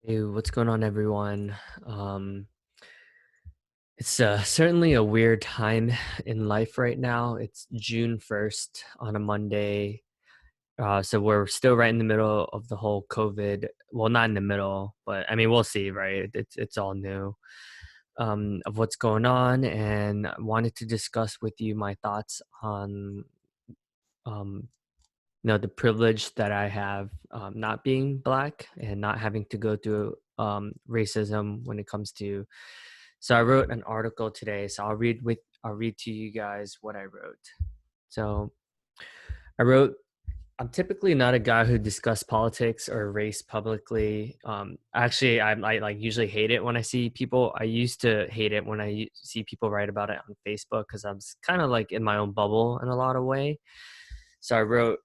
Hey, what's going on, everyone? Um, it's certainly a weird time in life right now. It's June 1st on a Monday. So we're still right in the middle of the whole COVID. Well, not in the middle, but I mean, we'll see, right? It's all new of what's going on, and I wanted to discuss with you my thoughts on um, the privilege that I have, not being black and not having to go through racism when it comes to. So I wrote an article today, so I'll read to you guys what I wrote. So I wrote, I'm typically not a guy who discuss politics or race publicly. Actually, I like usually hate it when I see people. I used to hate it when see people write about it on Facebook because I'm kind of like in my own bubble in a lot of way. So I wrote,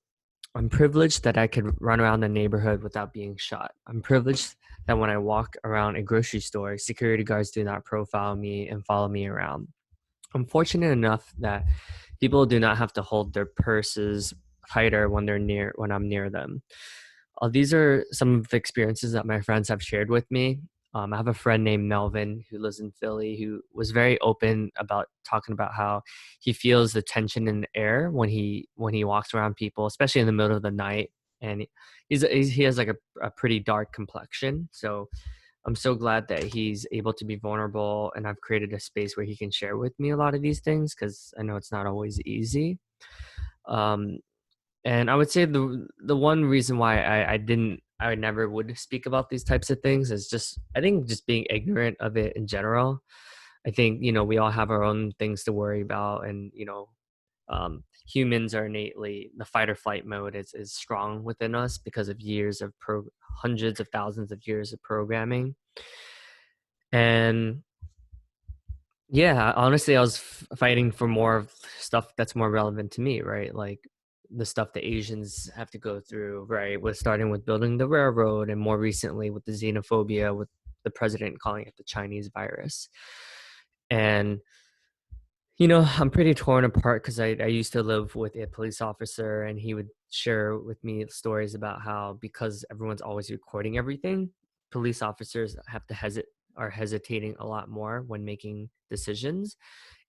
I'm privileged that I could run around the neighborhood without being shot. I'm privileged that when I walk around a grocery store, security guards do not profile me and follow me around. I'm fortunate enough that people do not have to hold their purses tighter when I'm near them. These are some of the experiences that my friends have shared with me. I have a friend named Melvin who lives in Philly who was very open about talking about how he feels the tension in the air when he walks around people, especially in the middle of the night. And he has like a pretty dark complexion, so I'm so glad that he's able to be vulnerable, and I've created a space where he can share with me a lot of these things because I know it's not always easy. Um, and I would say the one reason why I never would speak about these types of things is just I think just being ignorant of it in general. I think we all have our own things to worry about, and humans are innately the fight or flight mode is strong within us because of hundreds of thousands of years of programming. And yeah, honestly, I was fighting for more of stuff that's more relevant to me, right? Like the stuff that Asians have to go through, right? With starting with building the railroad, and more recently with the xenophobia, with the president calling it the Chinese virus. And I'm pretty torn apart because I used to live with a police officer, and he would share with me stories about how because everyone's always recording everything, police officers are hesitating a lot more when making decisions.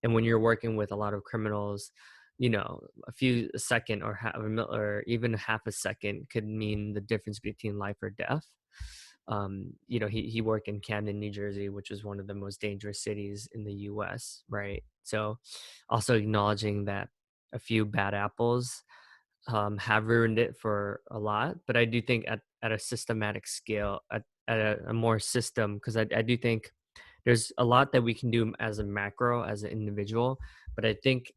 And when you're working with a lot of criminals, a few a second or even half a second could mean the difference between life or death. He worked in Camden, New Jersey, which is one of the most dangerous cities in the US, right? So also acknowledging that a few bad apples have ruined it for a lot. But I do think at a systematic scale, at a more system, because I do think there's a lot that we can do as a macro, as an individual. But I think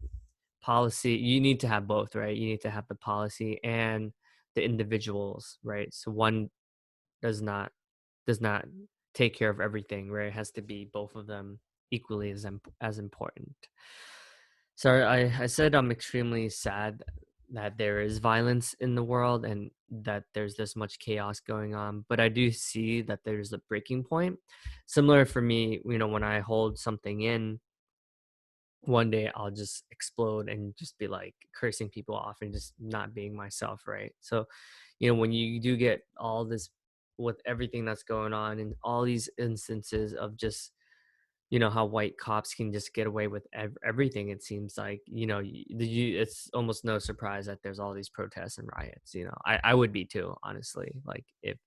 policy, you need to have both, right? You need to have the policy and the individuals, right? So one does not does not take care of everything, right? It has to be both of them equally as important. So I said I'm extremely sad that there is violence in the world and that there's this much chaos going on, but I do see that there's a breaking point. Similar for me, when I hold something in, one day I'll just explode and just be like cursing people off and just not being myself, right? So, when you do get all this with everything that's going on and all these instances of just how white cops can just get away with everything. It seems like it's almost no surprise that there's all these protests and riots. I would be too, honestly, like if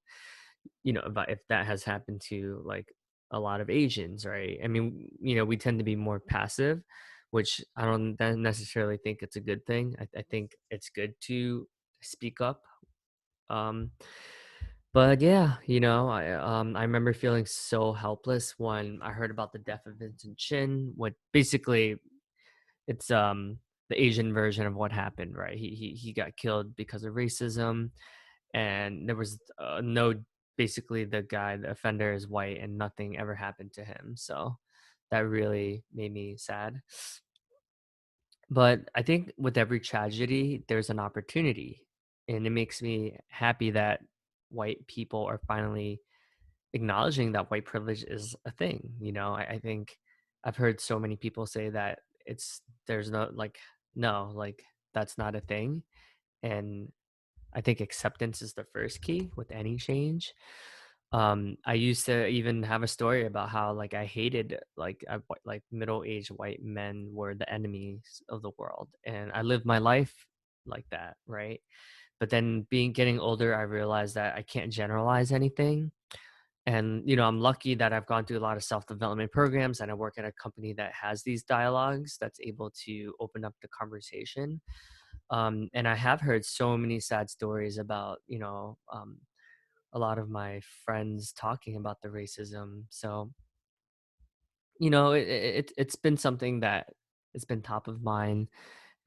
that has happened to like a lot of Asians, right? I mean, we tend to be more passive, which I don't necessarily think it's a good thing. I think it's good to speak up. um but yeah, I remember feeling so helpless when I heard about the death of Vincent Chin. What basically it's the Asian version of what happened, right? He got killed because of racism, and there was no, basically the offender is white, and nothing ever happened to him. So that really made me sad. But I think with every tragedy, there's an opportunity, and it makes me happy that white people are finally acknowledging that white privilege is a thing. I think I've heard so many people say that there's no like, no, like that's not a thing. And I think acceptance is the first key with any change. I used to even have a story about how like I hated like middle-aged white men were the enemies of the world, and I lived my life like that, right? But then getting older, I realized that I can't generalize anything. And I'm lucky that I've gone through a lot of self-development programs, and I work at a company that has these dialogues that's able to open up the conversation. And I have heard so many sad stories about a lot of my friends talking about the racism. So it's been something that it's been top of mind,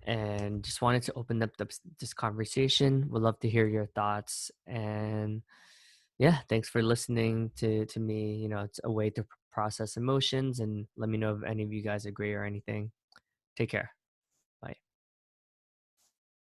and just wanted to open up this conversation. Would love to hear your thoughts. And yeah, thanks for listening to me. It's a way to process emotions, and let me know if any of you guys agree or anything. Take care.